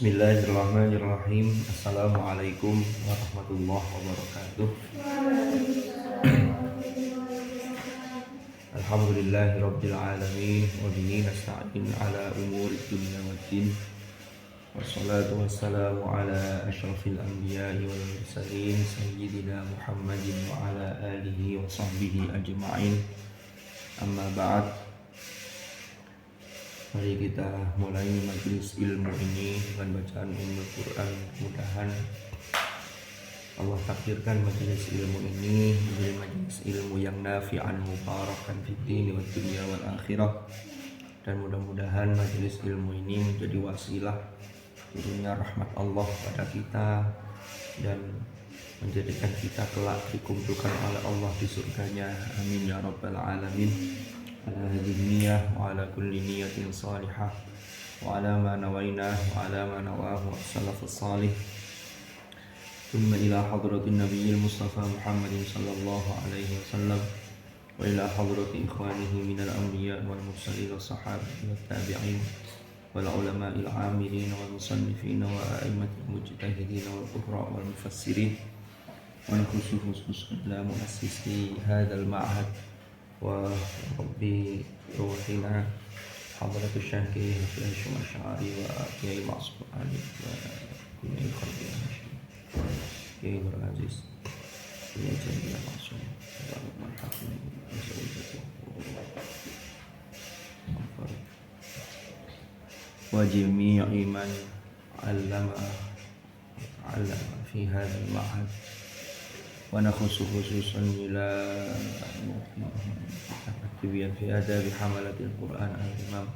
Bismillahirrahmanirrahim. Assalamualaikum warahmatullahi wabarakatuh. Alhamdulillahirabbil alamin wa bihi nasta'in ala umuri dunya waddin. Wassalatu wassalamu ala asyrafil anbiya'i wal mursalin sayyidina Muhammadin wa ala alihi wa sahbihi ajma'in. Amma ba'd. Mari kita mulai majelis ilmu ini dengan bacaan Ummul Quran. Mudah-mudahan Allah takdirkan majelis ilmu ini menjadi majelis ilmu yang nafi'an mubarakan fid din wad dunya wal akhirah, dan mudah-mudahan majelis ilmu ini menjadi wasilah turunnya rahmat Allah pada kita dan menjadikan kita kelak dikumpulkan oleh Allah di surganya. Amin ya rabbal alamin. Ala hadhihi niyyah wa ala kulli niyyatin salihah wa ala ma nawainah wa ala ma nawahu as-salafus salih. Thumma ila hadratin nabiyil mustafa Muhammadin sallallahu alaihi wasallam wa ila hadrati ikhwanihi minal anbiya wal mursalin was sahabati wat tabi'in wal ulama'il 'amilin wal musannifin wa a'immatil mujtahidin wal qurra wal mufassirin wa khusus ila muassisi hadzal ma'had wa rabbi ruhina hadratus syekh Hasyim Asy'ari wa Kiai Ma'sum Ali wa kulli khalqin Kiai Nur Aziz Kiai Jamil Ma'sum wa marhaban wa jami'i man 'allama fi hadzal ma'had wa nakhusu khususan ila Tibyan fi adab hamalatil Quran al-Imam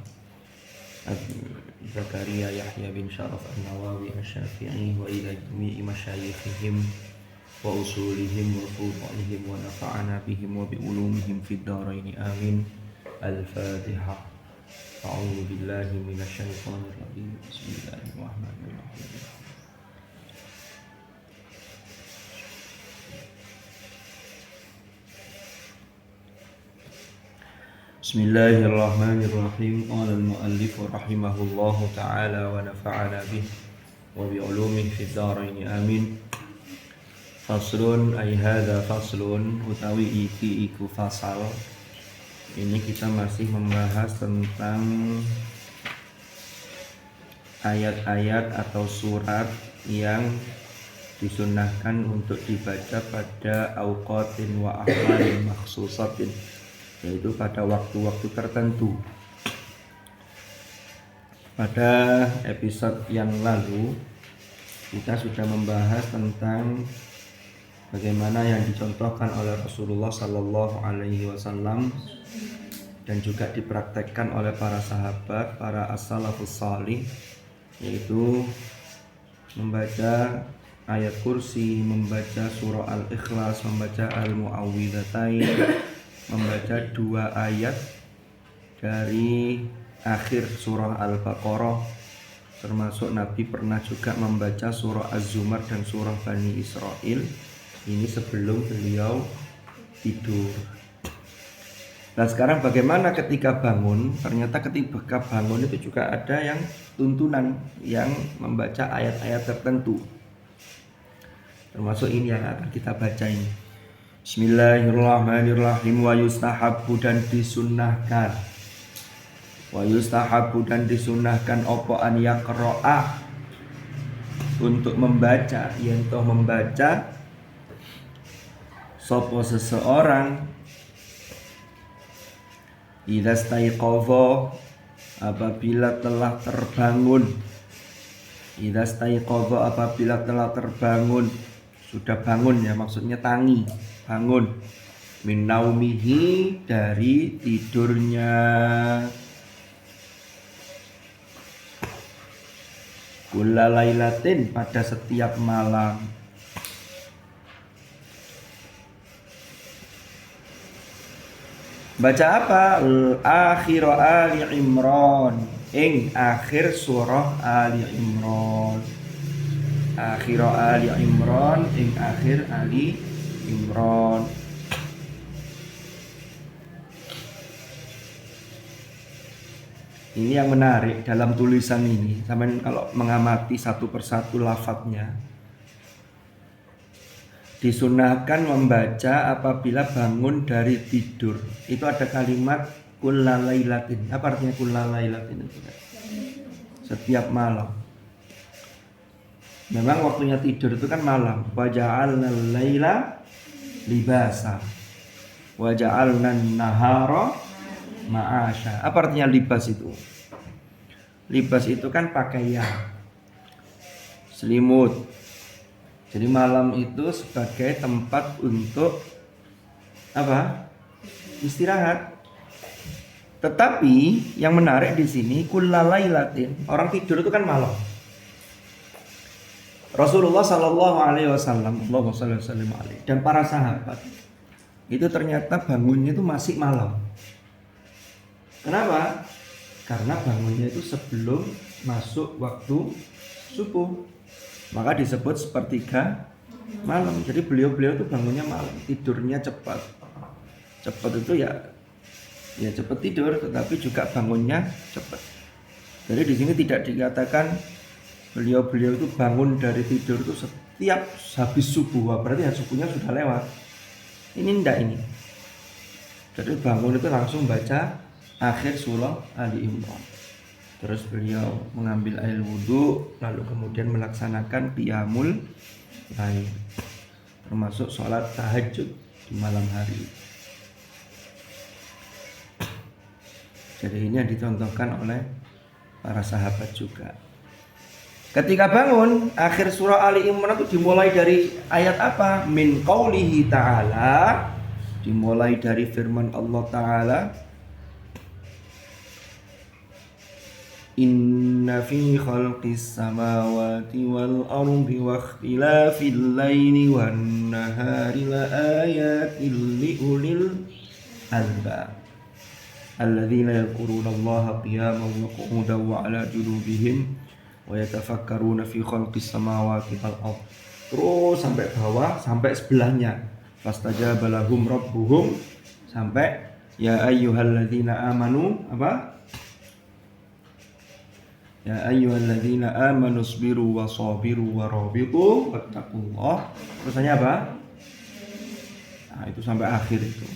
Zakaria Yahya bin Sharaf an-Nawawi asy-Syafi'i wa ila jami'i masyayikhihim wa usulihim wa fudailihim wa nafa'ana bihim wa bi ulumihim fid dharain amin. Al-Fatihah. A'udzu billahi minasy syaithanir rajim. Bismillahirrahmanirrahim. Bismillahirrahmanirrahim. Qala al-muallif rahimahullahu ta'ala wa nafa'ana bih wa bi ulumihi fid dharain amin. Faslun ay hadza faslun, utawi iki iku fasal. Ini kita masih membahas tentang ayat-ayat atau surat yang disunnahkan untuk dibaca pada awqatin wa ahwalin makhsusatin, yaitu pada waktu-waktu tertentu. Pada episode yang lalu kita sudah membahas tentang bagaimana yang dicontohkan oleh Rasulullah Sallallahu Alaihi Wasallam dan juga dipraktekkan oleh para sahabat, para as-salafus salih, yaitu membaca ayat kursi, membaca surah al-ikhlas, membaca al-mu'awwidhatain, membaca 2 ayat dari akhir surah Al-Baqarah, termasuk Nabi pernah juga membaca surah Az-Zumar dan surah Bani Israil. Ini sebelum beliau tidur. Nah, sekarang bagaimana ketika bangun? Ternyata ketika bangun itu juga ada yang tuntunan yang membaca ayat-ayat tertentu, termasuk ini yang akan kita baca ini. Bismillahirrahmanirrahim. Wa yustahabbu, dan disunnahkan. Wa yustahabbu, dan disunnahkan opo an yaqra'a, untuk membaca, yentoh membaca sopo seseorang idza staiqadha, apabila telah terbangun. Idza staiqadha, apabila telah terbangun, sudah bangun ya, maksudnya tangi, bangun, min naumihi, dari tidurnya. Kulla lailatin, pada setiap malam. Baca apa? Akhir Ali Imran, ing akhir surah Ali Imran. Akhir Ali Imran, ing akhir Ali Imran. Ini yang menarik dalam tulisan ini, sampai kalau mengamati satu persatu lafadznya, disunahkan membaca apabila bangun dari tidur. Itu ada kalimat kullalailatin. Apa artinya kullalailatin itu? Setiap malam. Memang waktunya tidur itu kan malam. Wa ja'alnal laila libasa wa ja'alnan nahara ma'asha. Apa artinya libas itu? Libas itu kan pakaian, selimut. Jadi malam itu sebagai tempat untuk apa? Istirahat. Tetapi yang menarik di sini kullalailatin, orang tidur itu kan malam. Rasulullah Shallallahu Alaihi Wasallam, dan para sahabat itu ternyata bangunnya itu masih malam. Kenapa? Karena bangunnya itu sebelum masuk waktu subuh, maka disebut sepertiga malam. Jadi beliau itu bangunnya malam, tidurnya cepat. Cepat itu ya cepat tidur, tetapi juga bangunnya cepat. Jadi di sini tidak dikatakan beliau itu bangun dari tidur itu setiap habis subuh. Wah, berarti subuhnya sudah lewat. Ini enggak ini. Jadi bangun itu langsung baca akhir surah Ali Imran. Terus beliau mengambil air wudhu, lalu kemudian melaksanakan qiyamul lail, termasuk sholat tahajud di malam hari. Jadi ini yang dicontohkan oleh para sahabat juga. Ketika bangun, akhir surah Ali Imran itu dimulai dari ayat apa? Min qaulihi ta'ala, dimulai dari firman Allah Ta'ala, Inna fi khalqis samawati wal ardi wa ikhtilafil laili wan nahari la ayatin li ulil albab alladzina yadhkuruna Allaha qiyaman wa qu'udan wa 'ala junubihim wa yatafakkaruna fi khalqis samawati wal ardi. Terus sampai bawah, sampai sebelahnya. Fastajaba lahum rabbuhum, sampai ya ayyuhalladzina amanu apa? Ya ayyuhalladzina amanu sabiru wa sabiru wa rabitu wattaqullah. Terusannya apa? Nah, itu sampai akhir itu.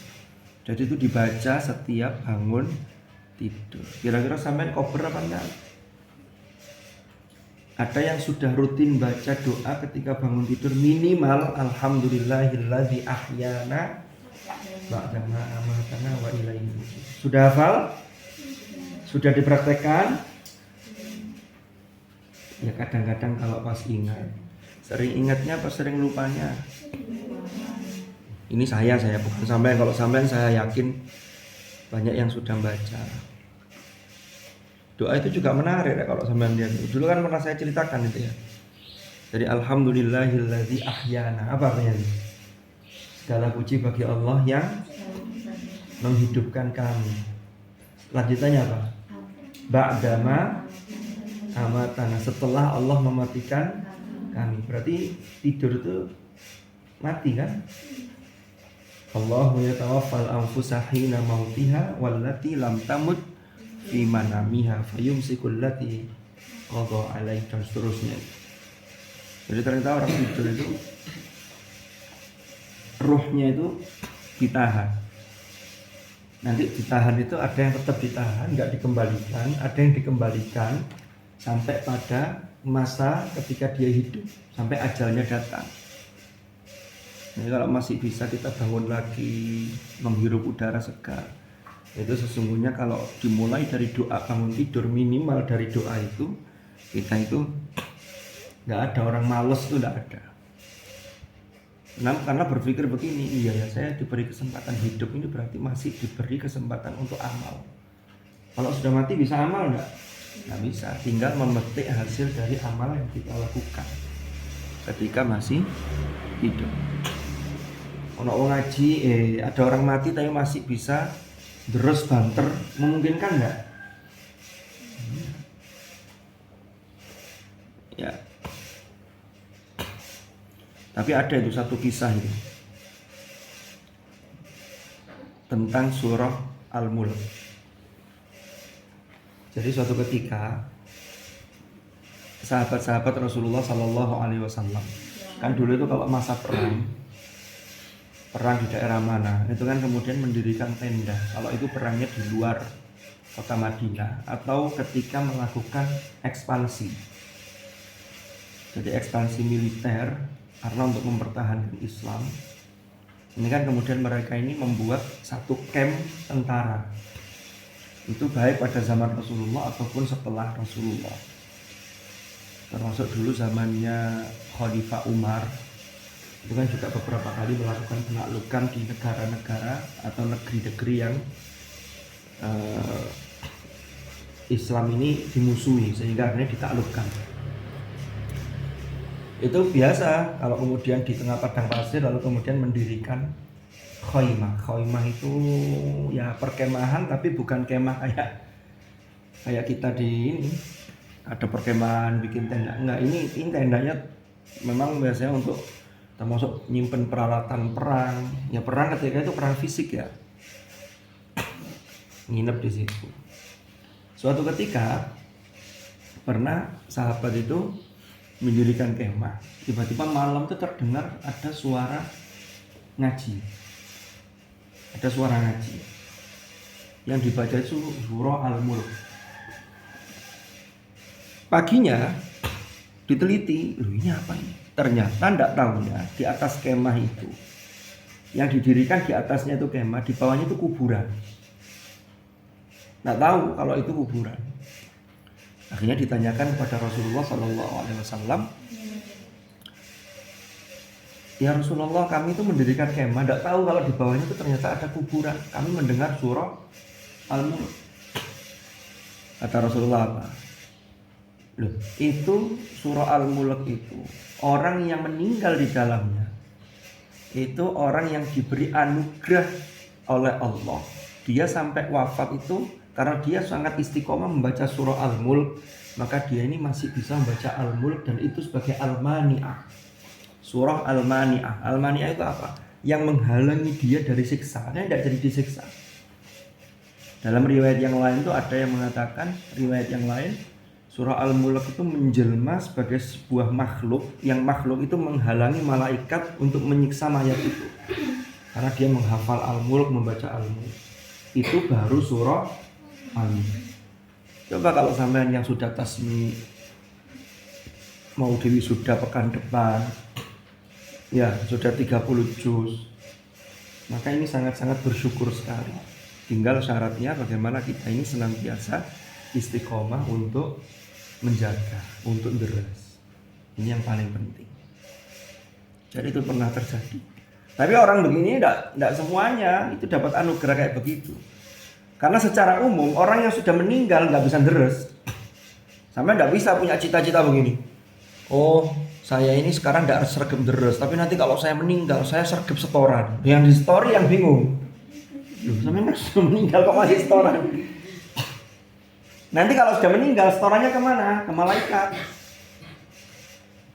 Jadi itu dibaca setiap bangun tidur. Kira-kira sampean kober apa enggak? Ada yang sudah rutin baca doa ketika bangun tidur minimal alhamdulillahilladzi ahyana ba'da ma amatana wa ilaihi nusyur. Sudah hafal? Sudah dipraktekkan? Ya kadang-kadang kalau pas ingat, sering ingatnya apa sering lupanya? Ini saya bukan sampean. Kalau sampean saya yakin banyak yang sudah baca. Doa itu juga menarik ya kalau sampean lihat. Dulu kan pernah saya ceritakan itu ya. Jadi alhamdulillahilladzi ahyana. Apa artinya ini? Segala puji bagi Allah yang menghidupkan kami. Lanjutannya apa? Ba'dama amatana, setelah Allah mematikan kami. Berarti tidur itu mati kan? Allahu yatawaffal anfusa hina mautiha wallati lam tamut fi manamiha fayumsikul lati qada 'alaiha dan seterusnya. Jadi ternyata orang tidur itu ruhnya itu ditahan. Nanti ditahan itu ada yang tetap ditahan, enggak dikembalikan, ada yang dikembalikan sampai pada masa ketika dia hidup, sampai ajalnya datang. Jadi kalau masih bisa kita bangun lagi, menghirup udara segar, itu sesungguhnya kalau dimulai dari doa bangun tidur, minimal dari doa itu, kita itu nggak ada orang males, itu nggak ada. Karena berpikir begini, iya ya saya diberi kesempatan hidup ini berarti masih diberi kesempatan untuk amal. Kalau sudah mati bisa amal nggak? Nggak bisa, tinggal memetik hasil dari amal yang kita lakukan ketika masih hidup. Ono wong ngaji, ada orang mati tapi masih bisa terus banter, memungkinkan nggak? Ya. Tapi ada itu satu kisah itu tentang surah Al-Mulk. Jadi suatu ketika sahabat-sahabat Rasulullah Sallallahu Alaihi Wasallam, kan dulu itu kalau masa perang di daerah mana, itu kan kemudian mendirikan tenda. Kalau itu perangnya di luar kota Madinah atau ketika melakukan ekspansi. Jadi ekspansi militer karena untuk mempertahankan Islam. Ini kan kemudian mereka ini membuat satu camp tentara. Itu baik pada zaman Rasulullah ataupun setelah Rasulullah. Termasuk dulu zamannya Khalifah Umar. Itu kan juga beberapa kali melakukan penaklukan di negara-negara atau negeri-negeri yang Islam ini dimusuhi sehingga akhirnya ditaklukkan. Itu biasa kalau kemudian di tengah padang pasir lalu kemudian mendirikan khaimah. Khaimah itu ya perkemahan tapi bukan kemah kayak kita di ini ada perkemahan bikin tenda. Enggak, ini tendanya memang biasanya untuk termasuk nyimpen peralatan perang. Ya perang ketika itu perang fisik ya. Nginep di situ. Suatu ketika pernah sahabat itu mendirikan kemah. Tiba-tiba malam itu terdengar ada suara ngaji. Ada suara ngaji. Yang dibaca itu surah Al-Mulk. Paginya diteliti, loh ini apa ini? Ternyata tidak tahunya di atas kemah itu yang didirikan di atasnya itu kemah, di bawahnya itu kuburan. Tidak tahu kalau itu kuburan. Akhirnya ditanyakan kepada Rasulullah Sallallahu Alaihi Wasallam, ya Rasulullah, kami itu mendirikan kemah, tidak tahu kalau di bawahnya itu ternyata ada kuburan. Kami mendengar surah Al-Mulk. Kata Rasulullah apa? Loh, itu surah Al-Mulk itu orang yang meninggal di dalamnya itu orang yang diberi anugerah oleh Allah. Dia sampai wafat itu karena dia sangat istiqomah membaca surah Al-Mulk, maka dia ini masih bisa membaca Al-Mulk dan itu sebagai Al-Mani'ah. Surah Al-Mani'ah. Al-Mani'ah itu apa? Yang menghalangi dia dari siksa. Dia tidak jadi disiksa. Dalam riwayat yang lain itu ada yang mengatakan, riwayat yang lain, surah Al-Mulk itu menjelma sebagai sebuah makhluk, yang makhluk itu menghalangi malaikat untuk menyiksa mayat itu. Karena dia menghafal Al-Mulk, membaca Al-Mulk. Itu baru surah Al-Mulk. Coba kalau sampean yang sudah tasmi mau diwisuda pekan depan, ya sudah 30 juz, maka ini sangat-sangat bersyukur sekali. Tinggal syaratnya bagaimana kita ini senantiasa istiqomah untuk menjaga, untuk deres. Ini yang paling penting. Jadi itu pernah terjadi. Tapi orang begini tidak semuanya itu dapat anugerah kayak begitu. Karena secara umum orang yang sudah meninggal nggak bisa deres. Sampai nggak bisa punya cita-cita begini. Oh, saya ini sekarang nggak sergap deres, tapi nanti kalau saya meninggal saya sergap setoran. Yang di story yang bingung. Loh, sampai sudah meninggal kok masih setoran? Nanti kalau sudah meninggal setorannya kemana? Ke malaikat.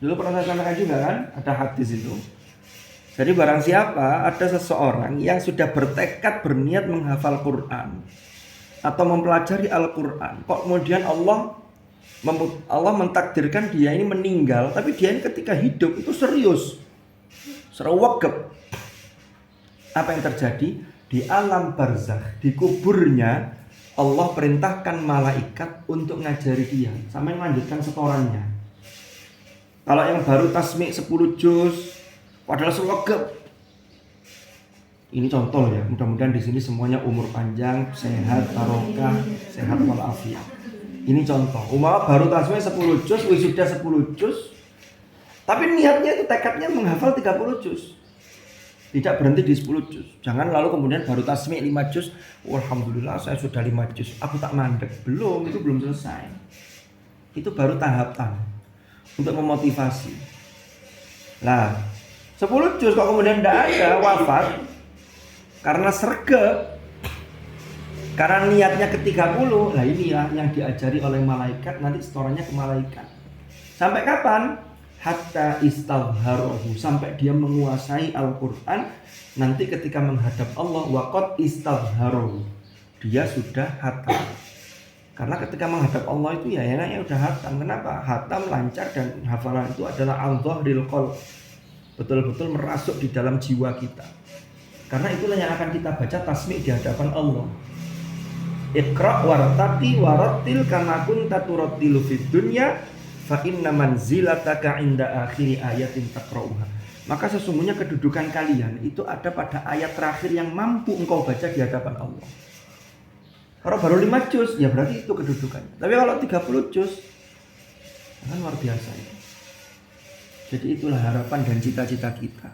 Dulu pernah saya sampaikan juga kan, ada hadis itu. Jadi barang siapa ada seseorang yang sudah bertekad berniat menghafal Quran atau mempelajari Al-Quran, kok kemudian Allah mentakdirkan dia ini meninggal, tapi dia ini ketika hidup itu serius, serwegep. Apa yang terjadi? Di alam barzakh, di kuburnya, Allah perintahkan malaikat untuk ngajari dia sampai melanjutkan setorannya. Kalau yang baru tasmi 10 juz padahal serwegep. Ini contoh ya, mudah-mudahan di sini semuanya umur panjang, sehat, barokah, sehat walafiat. Ini contoh. Umpama baru tasmi 10 juz, wisuda 10 juz, tapi niatnya itu tekadnya menghafal 30 juz. Tidak berhenti di 10 juz. Jangan lalu kemudian baru tasmi 5 juz, alhamdulillah saya sudah 5 juz, aku tak mandek. Belum, itu belum selesai. Itu baru tahapan untuk memotivasi. Nah, 10 juz kok kemudian tidak ada, wafat karena sergap, karena niatnya ke 30. Nah inilah yang diajari oleh malaikat, nanti setorannya ke malaikat. Sampai kapan? Hatta istalharohu, sampai dia menguasai Al-Quran. Nanti ketika menghadap Allah, waqad istalharohu, dia sudah hatam. Karena ketika menghadap Allah itu ya enaknya udah hatam. Kenapa? Hatam lancar dan hafalan itu adalah al-dhahril qalb. Betul-betul merasuk di dalam jiwa kita. Karena itulah yang akan kita baca tasmi' di hadapan Allah. Iqra' wartaqi warattil kama kunta turattilu fid dunya fa inna manzilataka 'inda akhiri ayatin taqra'uha. Maka sesungguhnya kedudukan kalian itu ada pada ayat terakhir yang mampu engkau baca di hadapan Allah. Kalau baru 5 juz, ya berarti itu kedudukannya. Tapi kalau 30 juz, kan luar biasa ya. Jadi itulah harapan dan cita-cita kita.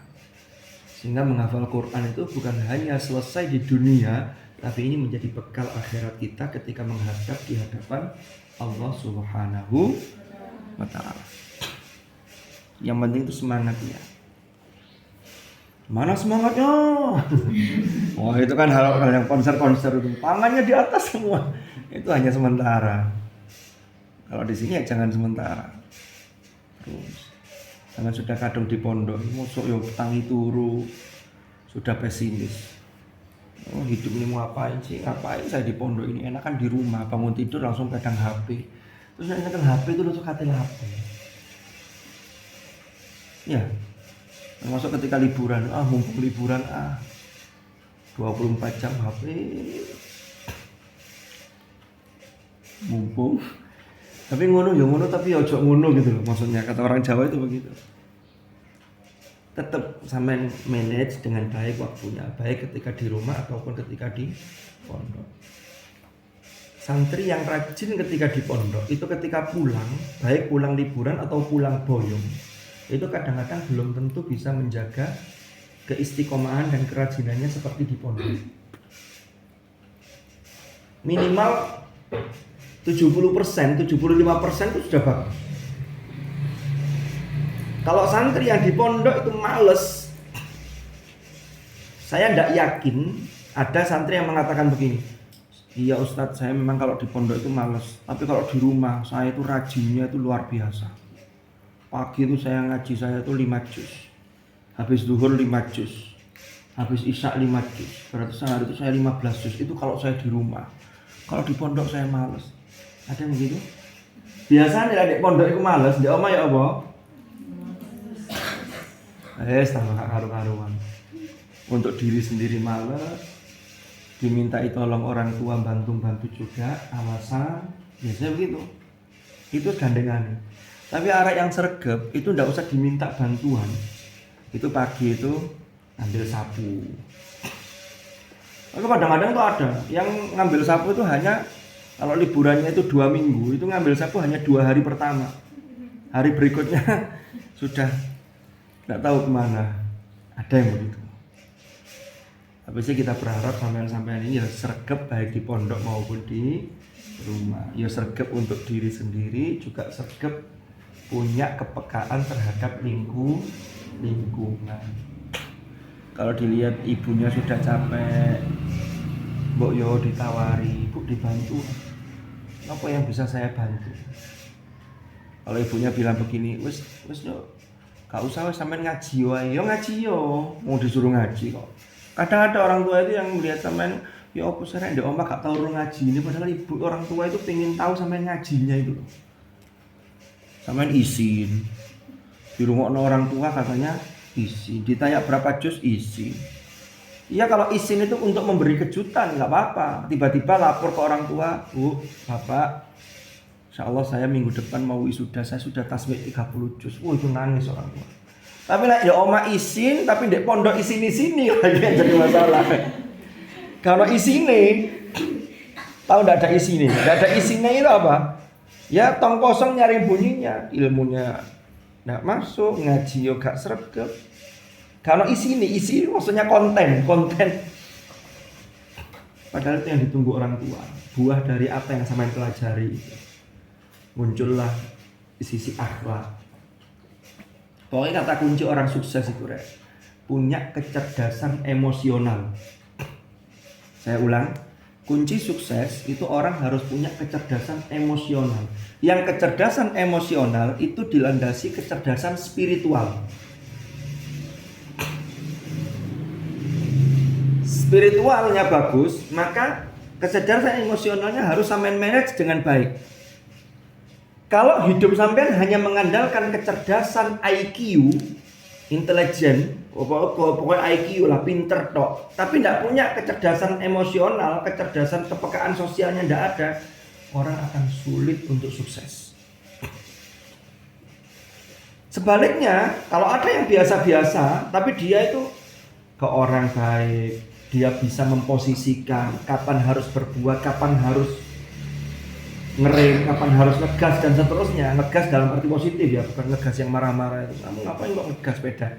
Sehingga menghafal Quran itu bukan hanya selesai di dunia, tapi ini menjadi bekal akhirat kita ketika menghadap di hadapan Allah Subhanahu wa ta'ala. Yang penting itu semangatnya. Mana semangatnya? Oh itu kan hal yang konser-konser itu tangannya di atas semua. Itu hanya sementara. Kalau di sini ya jangan sementara. Terus jangan sudah kadung di pondok, musuh yo tangi turu, sudah pesimis. Oh hidup ini mau ngapain sih? Ngapain saya di pondok ini? Enak kan di rumah, bangun tidur langsung pegang HP. Terus enakan HP itu langsung katil HP. Ya. Termasuk ketika liburan, mumpung liburan 24 jam HP. Mumpung. Tapi ngono ya ngono tapi ya ojo ngono gitu loh. Maksudnya kata orang Jawa itu begitu. Tetap sampean manage dengan baik waktunya, baik ketika di rumah ataupun ketika di pondok. Santri yang rajin ketika di pondok itu ketika pulang, baik pulang liburan atau pulang boyong, itu kadang-kadang belum tentu bisa menjaga keistiqomahan dan kerajinannya seperti di pondok. Minimal 70%, 75% itu sudah bagus. Kalau santri yang di pondok itu males, saya tidak yakin ada santri yang mengatakan begini, iya Ustadz saya memang kalau di pondok itu males, tapi kalau di rumah saya itu rajinnya itu luar biasa. Pagi itu saya ngaji saya itu 5 juz, habis zuhur 5 juz, habis isya 5 juz, berarti sehari itu saya 15 juz. Itu kalau saya di rumah. Kalau di pondok saya males. Ada yang begitu? Biasanya di pondok itu males, di omah ya apa? Tambah karu-karuan. Untuk diri sendiri males, dimintai tolong orang tua bantu juga, alasan, biasanya begitu. Itu gandengan. Tapi arek yang sergap itu ndak usah diminta bantuan. Itu pagi itu ambil sapu. Lalu kadang-kadang tuh ada yang ngambil sapu itu hanya kalau liburannya itu 2 minggu, itu ngambil sapu hanya 2 hari pertama. Hari berikutnya sudah nggak tahu kemana. Ada yang begitu. Tapi sih kita berharap sampean-sampean ini ya sergap baik di pondok maupun di rumah. Ya sergap untuk diri sendiri, juga sergap punya kepekaan terhadap lingkungan. Kalau dilihat ibunya sudah capek, mbok yo ditawari, Bu dibantu. Apa yang bisa saya bantu? Kalau ibunya bilang begini, wis yo, gak usah wis sampean ngaji wae. Yo ngaji yo, mau disuruh ngaji kok. Kadang ada orang tua itu yang melihat sampean, ya apa sih ndek omah gak tau ngaji ini, padahal ibu orang tua itu pengen tahu sampean ngajinya itu loh. Sampean izin di rumah orang tua katanya izin, ditanya berapa juz izin. Iya kalau izin itu untuk memberi kejutan nggak apa-apa. Tiba-tiba lapor ke orang tua, Bu, Bapak, insya Allah saya minggu depan mau wisuda, saya sudah tasbih 30 juz. Itu nangis orang tua. Tapi lah ya oma izin, tapi di pondok izin lagi yang jadi masalah. Kalau izinnya, tahu nggak ada izinnya? Nggak ada izinnya itu apa? Ya tong kosong nyari bunyinya, ilmunya nggak masuk, ngaji yo gak sregep. Kalau isi maksudnya konten. Padahal itu yang ditunggu orang tua. Buah dari apa yang sampai pelajari. Muncullah sisi akhlak. Pokoknya kata kunci orang sukses itu punya kecerdasan emosional. Saya ulang. Kunci sukses itu orang harus punya kecerdasan emosional. Yang kecerdasan emosional itu dilandasi kecerdasan spiritual. Spiritualnya bagus, maka Kecerdasan emosionalnya harus sampean manage dengan baik. Kalau hidup sampean hanya mengandalkan kecerdasan IQ, intelijen, pokoknya IQ lah, pinter tok, tapi tidak punya kecerdasan emosional, kecerdasan kepekaan sosialnya tidak ada, orang akan sulit untuk sukses. Sebaliknya, kalau ada yang biasa-biasa, tapi dia itu ke orang baik, dia bisa memposisikan kapan harus berbuat, kapan harus ngerem, kapan harus ngegas dan seterusnya. Ngegas dalam arti positif ya, bukan ngegas yang marah-marah itu. Kamu ngapain kok ngegas sepeda?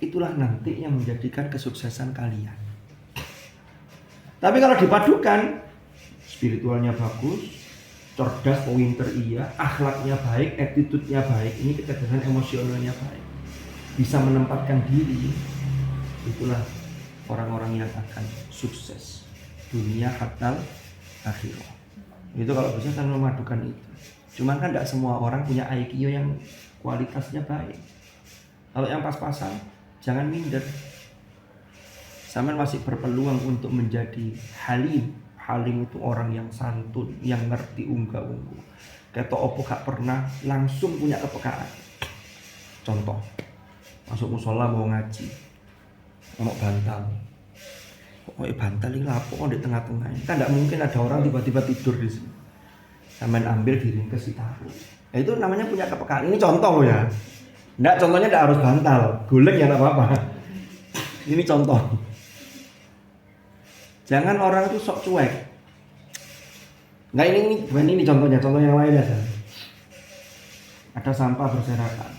Itulah nanti yang menjadikan kesuksesan kalian. Tapi kalau dipadukan, spiritualnya bagus, cerdas, pinter iya, akhlaknya baik, attitude-nya baik, ini kecerdasan emosionalnya baik, bisa menempatkan diri, itulah orang-orang yang akan sukses dunia hatta akhirah. Itu kalau bisa kan memadukan itu. Cuman kan tidak semua orang punya IQ yang kualitasnya baik. Kalau yang pas-pasan, jangan minder. Sampean masih berpeluang untuk menjadi halim. Halim itu orang yang santun, yang ngerti unggah-ungguh. Ketok opo gak pernah langsung punya kepekaan. Contoh, masuk musola mau ngaji, mau bantal. Pokoknya bantal ini lapo di tengah-tengah. Kan tidak mungkin ada orang tiba-tiba tidur di sini. Sampean ambil diringkes ditaruh. Itu namanya punya kepekaan. Ini contoh ya. Contohnya tidak harus bantal, guleng ya tidak apa-apa. Ini contoh. Jangan orang itu sok cuek. Nggak, ini contohnya, contoh yang lain ada. Ada sampah berserakan.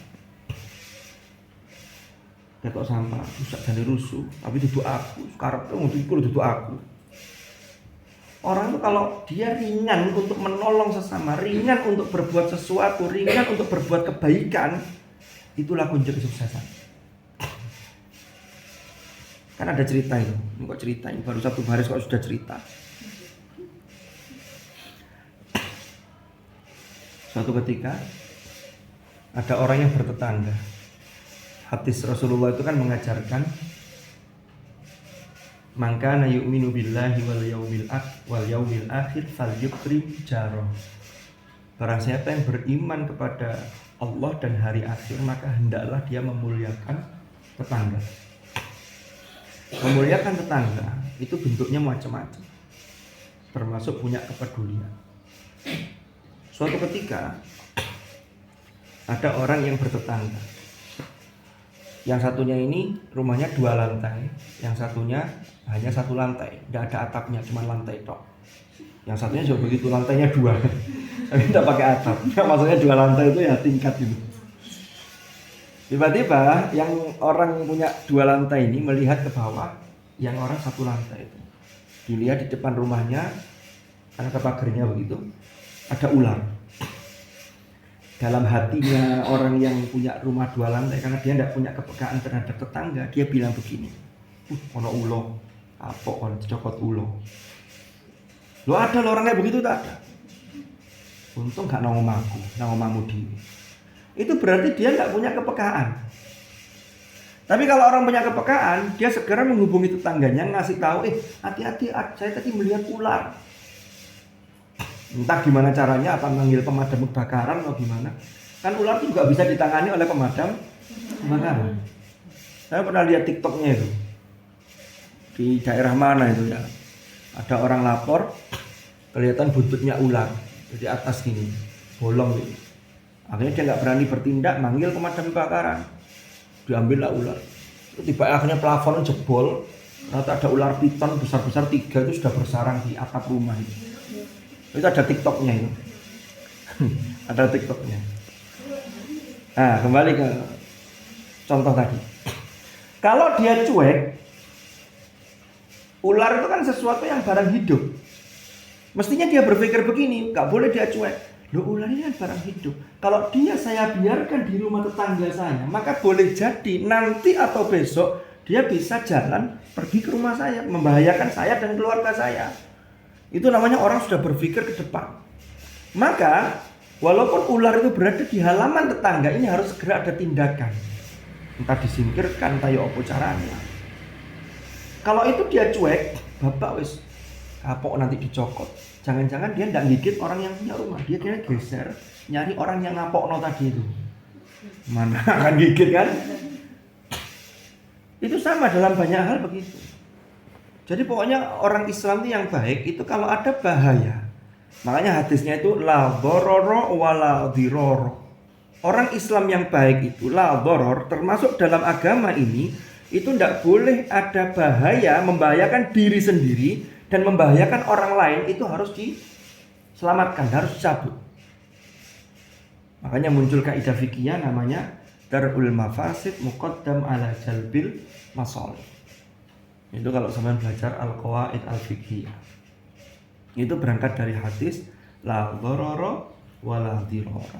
Ketok sampah, rusak dari rusuh, tapi duduk aku. Sekarang itu duduk aku. Orang itu kalau dia ringan untuk menolong sesama, ringan untuk berbuat sesuatu, ringan untuk berbuat kebaikan, itulah kunci kesuksesan. Kan ada cerita itu, ini kok cerita, ini baru satu baris kok sudah cerita. Suatu ketika ada orang yang bertetangga. Hadis Rasulullah itu kan mengajarkan man kana yu'minu billahi wal yaumil akhir falyukrim jarah. Barang siapa yang beriman kepada Allah dan hari akhir, maka hendaklah dia memuliakan tetangga. Memuliakan tetangga itu bentuknya macam-macam, termasuk punya kepedulian. Suatu ketika ada orang yang bertetangga. Yang satunya ini rumahnya 2 lantai, yang satunya hanya 1 lantai, tidak ada atapnya, cuma lantai tok. Yang satunya juga begitu, lantainya 2, tapi tidak pakai atap. Maksudnya 2 lantai itu ya tingkat gitu. Tiba-tiba yang orang punya 2 lantai ini melihat ke bawah, yang orang 1 lantai itu. Dilihat di depan rumahnya, karena ke pagarnya begitu, ada ular. Dalam hatinya orang yang punya rumah 2 lantai, karena dia tidak punya kepekaan terhadap tetangga, dia bilang begini, ono ulo, apa ono cokot ulo. Lo ada lo orangnya begitu tak ada. Untung gak nang omamu dhewe. Itu berarti dia nggak punya kepekaan. Tapi kalau orang punya kepekaan, dia segera menghubungi tetangganya, ngasih tahu, hati-hati, saya tadi melihat ular. Entah gimana caranya, apa manggil pemadam kebakaran atau gimana. Kan ular itu juga bisa ditangani oleh pemadam kebakaran. Saya pernah lihat TikToknya itu. Di daerah mana itu ya. Ada orang lapor, kelihatan buntutnya ular. Di atas gini, bolong gitu. Akhirnya dia nggak berani bertindak, manggil pemadam kebakaran. Diambillah ular. Tiba akhirnya plafon jebol. Ternyata ada ular piton besar-besar 3 itu sudah bersarang di atap rumah itu. Itu ada TikToknya itu. Ada TikToknya. Nah, kembali ke contoh tadi. Kalau dia cuek, ular itu kan sesuatu yang barang hidup. Mestinya dia berpikir begini, nggak boleh dia cuek. Loh, ular ini kan barang hidup. Kalau dia saya biarkan di rumah tetangga saya, maka boleh jadi nanti atau besok dia bisa jalan pergi ke rumah saya, membahayakan saya dan keluarga saya. Itu namanya orang sudah berpikir ke depan. Maka walaupun ular itu berada di halaman tetangga, ini harus segera ada tindakan. Entah disingkirkan, entah ya apa caranya. Kalau itu dia cuek, bapak wis kapok nanti dicokot. Jangan-jangan dia ndak gigit orang yang punya rumah, dia kira geser nyari orang yang ngapokno tadi itu. Mana akan gigit kan? Itu sama dalam banyak hal begitu. Jadi pokoknya orang Islam itu yang baik itu kalau ada bahaya. Makanya hadisnya itu la dharara wala dhirara. Orang Islam yang baik itu la dharar, termasuk dalam agama ini itu tidak boleh ada bahaya, membahayakan diri sendiri dan membahayakan orang lain, itu harus diselamatkan, harus dicabut. Makanya muncul kaidah fikih namanya darul mafasid muqaddam ala jalbil masalih. Itu kalau sampean belajar al-qawaid al-fiqhiyah. Itu berangkat dari hadis la dharara wala dhirara.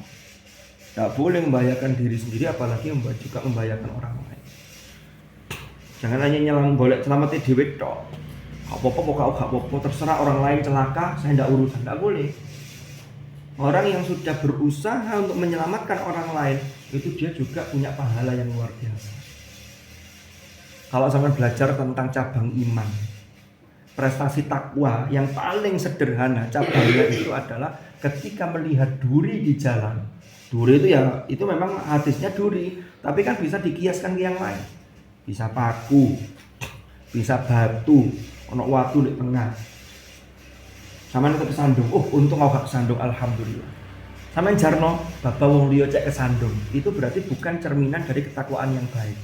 Tidak boleh membahayakan diri sendiri apalagi juga membahayakan orang lain. Jangan hanya nyelam boleh selamatin dhewe tok. Gak apa-apa, terserah orang lain celaka, saya tidak urusan, tidak boleh. Orang yang sudah berusaha untuk menyelamatkan orang lain itu dia juga punya pahala yang luar biasa. Kalau sampai belajar tentang cabang iman, prestasi takwa yang paling sederhana cabangnya itu adalah ketika melihat duri di jalan. Duri itu ya, itu memang hadisnya duri, tapi kan bisa dikiaskan ke yang lain. Bisa paku, bisa batu, ono watu di tengah. Sampeyan kesandung, untung aku gak kesandung, alhamdulillah. Sampeyan jarno, bapak wong liya cek kesandung, itu berarti bukan cerminan dari ketakwaan yang baik.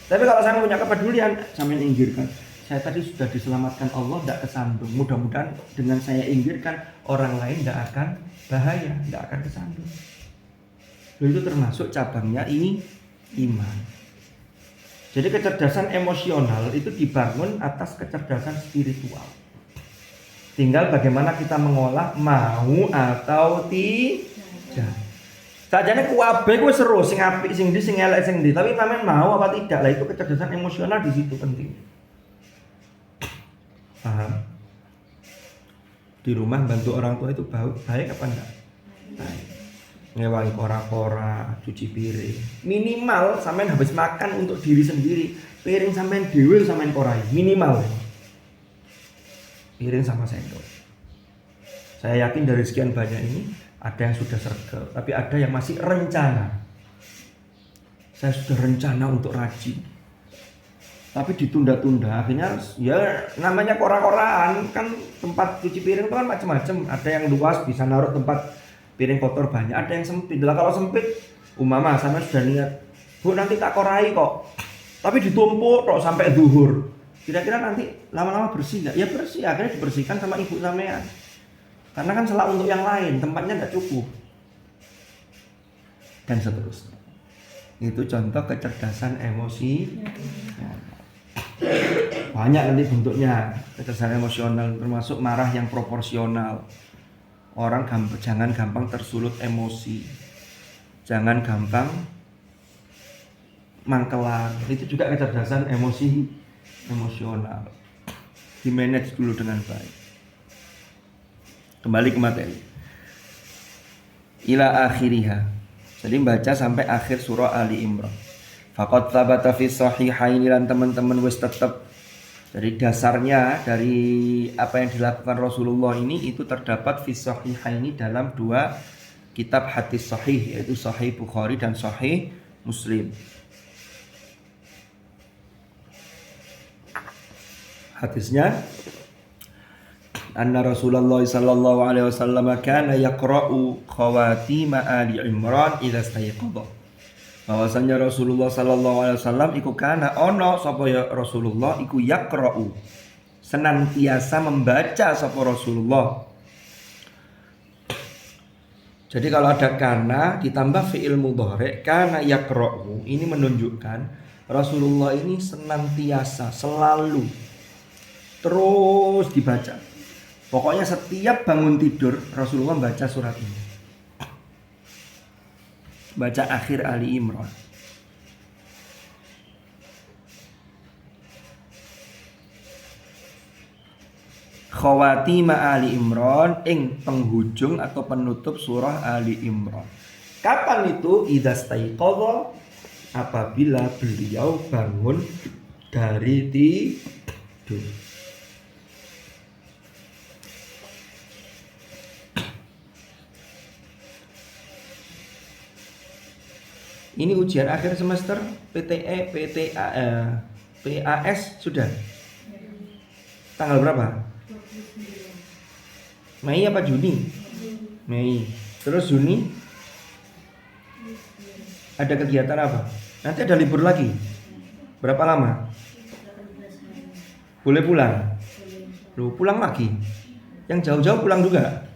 Tapi kalau saya punya kepedulian, sampeyan inggirkan. Saya tadi sudah diselamatkan Allah, tidak kesandung. Mudah-mudahan dengan saya inggirkan, orang lain tidak akan bahaya, tidak akan kesandung. Itu termasuk cabangnya ini iman. Jadi kecerdasan emosional itu dibangun atas kecerdasan spiritual. Tinggal bagaimana kita mengolah mau atau tidak. Sajane kuwabe kuwi seru, sing apik, sing ndi, sing elek, sing ndi, tapi sampean mau apa tidak? Lah itu kecerdasan emosional di situ penting. Paham? Di rumah bantu orang tua itu baik apa enggak? Baik. Ngewangi kora-kora, cuci piring. Minimal sampean habis makan untuk diri sendiri, piring sampean dhewe sampean korai, minimal. Piring sama sendok. Saya yakin dari sekian banyak ini ada yang sudah sergap, tapi ada yang masih rencana. Saya sudah rencana untuk rajin, tapi ditunda-tunda. Akhirnya ya namanya kora-koraan kan, tempat cuci piring itu kan macam-macam. Ada yang luas bisa naruh tempat piring kotor banyak, ada yang sempit. Lah kalau sempit, umama sama sudah niat, Bu nanti tak korai kok. Tapi ditumpuk kok sampai zuhur. Kira-kira nanti lama-lama bersih nggak? Ya bersih, akhirnya dibersihkan sama ibu sampean. Karena kan salah untuk yang lain, tempatnya nggak cukup. Dan seterusnya. Itu contoh kecerdasan emosi. Banyak nanti bentuknya kecerdasan emosional, termasuk marah yang proporsional. Orang jangan gampang tersulut emosi. Jangan gampang mangkelan. Itu juga kecerdasan emosional. Di-manage dulu dengan baik. Kembali ke materi. Ila akhiriha. Jadi baca sampai akhir surah Ali Imran. Faqad thabata fi sahihaini, lan teman-teman wis tetep. Jadi dasarnya dari apa yang dilakukan Rasulullah ini itu terdapat fi sahihaini dalam dua kitab hadis sahih, yaitu Sahih Bukhari dan Sahih Muslim. Hadisnya anna Rasulullah sallallahu alaihi wasallam kana yaqra'u khawatim Ali Imran idza istayqadha. Bahwasanya Rasulullah sallallahu alaihi wasallam iku kana ono sapa ya Rasulullah iku yaqra'u, senantiasa membaca sapa Rasulullah. Jadi kalau ada kana ditambah fi'il mudhari, kana yaqra'u, ini menunjukkan Rasulullah ini senantiasa, selalu terus dibaca. Pokoknya setiap bangun tidur Rasulullah baca surat ini. Baca akhir Ali Imran. Khawatima Ali Imran, ing penghujung atau penutup surah Ali Imran. Kapan itu? Idza staiqadha, apabila beliau bangun dari tidur. Ini ujian akhir semester PTE, PTA, PAS sudah. Tanggal berapa? Mei apa Juni? Mei. Terus Juni ada kegiatan apa? Nanti ada libur lagi. Berapa lama? Boleh pulang? Loh, pulang lagi? Yang jauh-jauh pulang juga?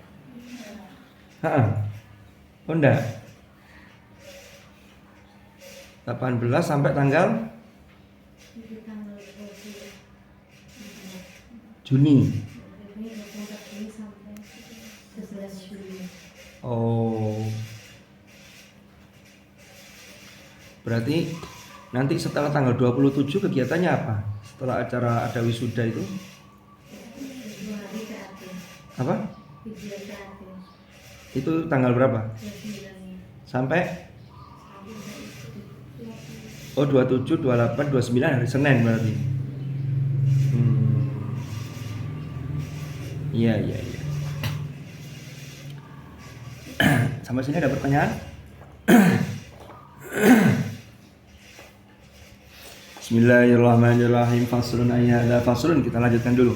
Oh enggak? 18 sampai tanggal Juni. Oh. Berarti nanti setelah tanggal 27 kegiatannya apa? Setelah acara ada wisuda itu? Apa? Itu tanggal berapa? Sampai 27, 28, 29 hari Senin berarti. Iya. Sampai sini ada pertanyaan? Bismillahirrahmanirrahim. Faslun ayyadha faslun, kita lanjutkan dulu.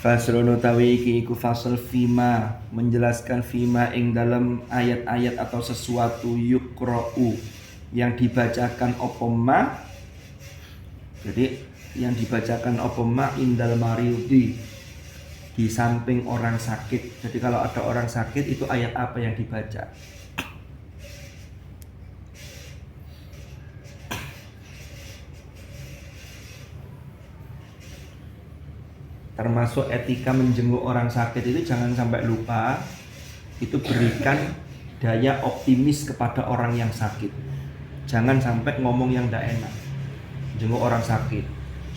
Faslun utawi iki iku fasl fima, menjelaskan fima ing dalam ayat-ayat atau sesuatu yukra'u yang dibacakan opoma. Jadi yang dibacakan opoma indal maridi, di samping orang sakit. Jadi kalau ada orang sakit itu ayat apa yang dibaca? Termasuk etika menjenguk orang sakit itu jangan sampai lupa. Itu berikan daya optimis kepada orang yang sakit. Jangan sampai ngomong yang tidak enak. Jenguk orang sakit,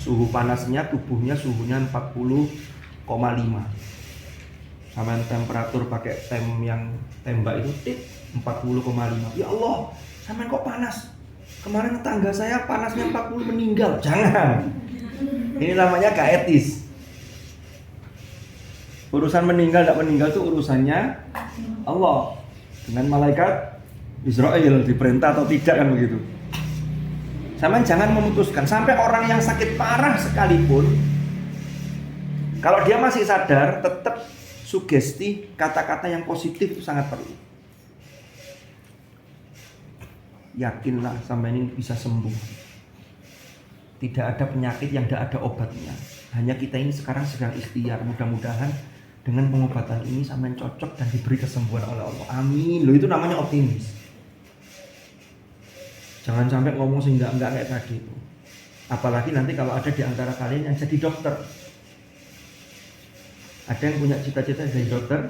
suhu panasnya, tubuhnya suhunya 40,5 sama temperatur pakai tem yang tembak itu 40,5. Ya Allah, sampai kok panas? Kemarin tetangga saya panasnya 40 meninggal. Jangan. Ini namanya gak etis. Urusan meninggal tidak meninggal itu urusannya Allah dengan malaikat Israel, diperintah atau tidak kan begitu. Sama jangan memutuskan sampai orang yang sakit parah sekalipun, kalau dia masih sadar, tetap sugesti kata-kata yang positif itu sangat perlu. Yakinlah sampai ini bisa sembuh. Tidak ada penyakit yang tidak ada obatnya. Hanya kita ini sekarang sedang ikhtiar. Mudah-mudahan dengan pengobatan ini sampai cocok dan diberi kesembuhan oleh Allah. Amin. Loh, itu namanya optimis. Jangan sampai ngomong sehingga enggak kayak tadi itu. Apalagi nanti kalau ada di antara kalian yang jadi dokter. Ada yang punya cita-cita jadi dokter?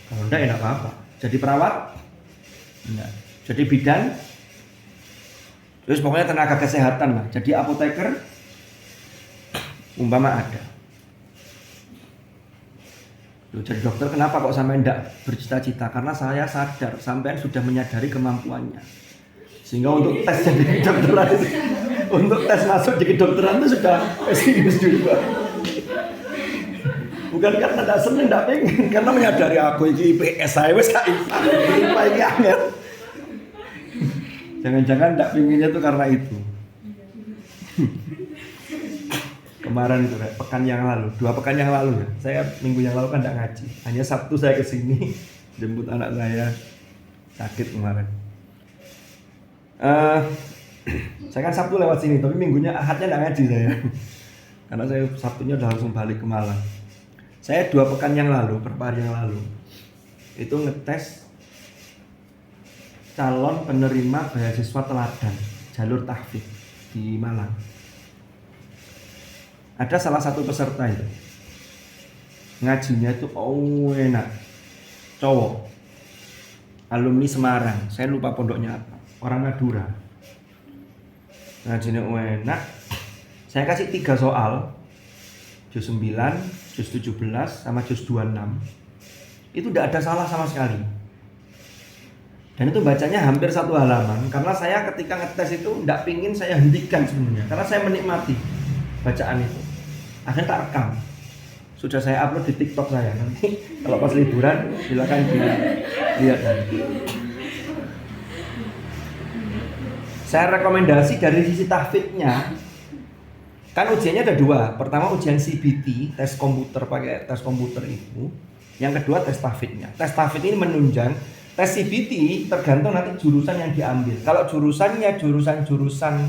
Kalau enggak, enak apa-apa. Jadi perawat? Enggak. Jadi bidan? Terus pokoknya tenaga kesehatan lah. Jadi apoteker? Umpama ada. Loh, jadi dokter kenapa kok sampai enggak bercita-cita? Karena saya sadar, sampai sudah menyadari kemampuannya. Sehingga untuk tes jadi kedokteran itu, untuk tes masuk di kedokteran itu sudah pesimis juga. Bukan karena tidak seneng, tidak pengen, karena menyadari aku ini IPS saya wes gak IPA ini angel. Jangan-jangan tidak pengennya itu karena itu. Kemarin itu pekan yang lalu, 2 pekan yang lalu ya. Saya minggu yang lalu kan tidak ngaji. Hanya Sabtu saya kesini jemput anak saya sakit kemarin. Saya kan Sabtu lewat sini, tapi minggunya Ahadnya tidak ngaji saya. Karena saya Sabtunya udah langsung balik ke Malang. Saya 2 pekan yang lalu, beberapa hari yang lalu, itu ngetes calon penerima beasiswa teladan jalur tahfidz di Malang. Ada salah satu peserta itu ngajinya itu enak, cowok, alumni Semarang, saya lupa pondoknya apa, orang Madura. Ngajinya enak. Saya kasih 3 soal, juz 9, juz 17 sama juz 26. Itu tidak ada salah sama sekali. Dan itu bacanya hampir 1 halaman. Karena saya ketika ngetes itu tidak pingin saya hentikan sebenarnya, karena saya menikmati bacaan itu. Akhirnya tak rekam. Sudah saya upload di TikTok saya. Nanti kalau pas liburan silakan dilihat nanti. Saya rekomendasi dari sisi tahfidnya, kan ujiannya ada dua. Pertama ujian CBT, tes komputer pakai tes komputer itu. Yang kedua tes tahfidnya. Tes tahfid ini menunjang. Tes CBT tergantung nanti jurusan yang diambil. Kalau jurusannya jurusan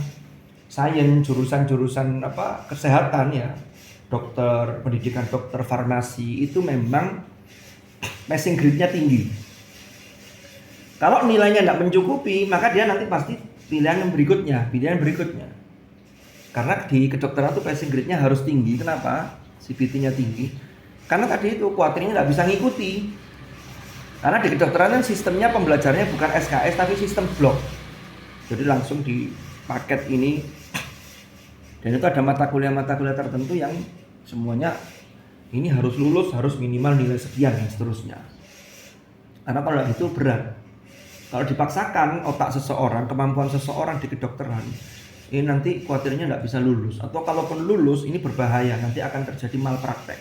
sains, jurusan kesehatan ya, dokter, pendidikan dokter, farmasi, itu memang passing grade-nya tinggi. Kalau nilainya tidak mencukupi, maka dia nanti pasti pilihan berikutnya. Karena di kedokteran itu passing grade-nya harus tinggi. Kenapa? CBT-nya tinggi. Karena tadi itu kuatirnya nggak bisa ngikuti. Karena di kedokteran kan sistemnya pembelajarannya bukan SKS tapi sistem blok. Jadi langsung di paket ini. Dan itu ada mata kuliah tertentu yang semuanya ini harus lulus, harus minimal nilai sekian dan seterusnya. Karena kalau itu berat. Kalau dipaksakan otak seseorang, kemampuan seseorang di kedokteran, ini nanti khawatirnya nggak bisa lulus. Atau kalaupun lulus, ini berbahaya, nanti akan terjadi malpraktek.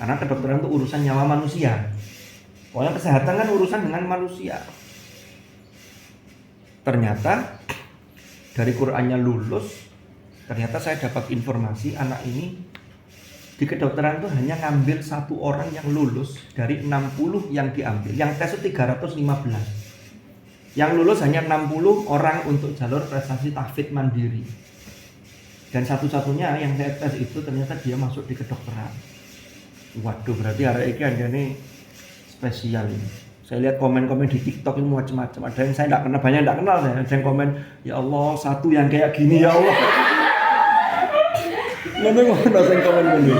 Karena kedokteran itu urusan nyawa manusia. Pokoknya kesehatan kan urusan dengan manusia. Ternyata dari Qur'annya lulus. Ternyata saya dapat informasi anak ini di kedokteran itu hanya ngambil 1 orang yang lulus dari 60 yang diambil. Yang tes itu 315. Yang lulus hanya 60 orang untuk jalur prestasi tahfidz mandiri. Dan satu-satunya yang saya tes itu ternyata dia masuk di kedokteran. Waduh, berarti hari ini spesial ini. Saya lihat komen-komen di TikTok ini macam-macam. Ada yang saya tidak kenal, banyak tidak kenal. Ada yang komen, ya Allah, satu yang kayak gini ya Allah. Ngono sing komen ngene.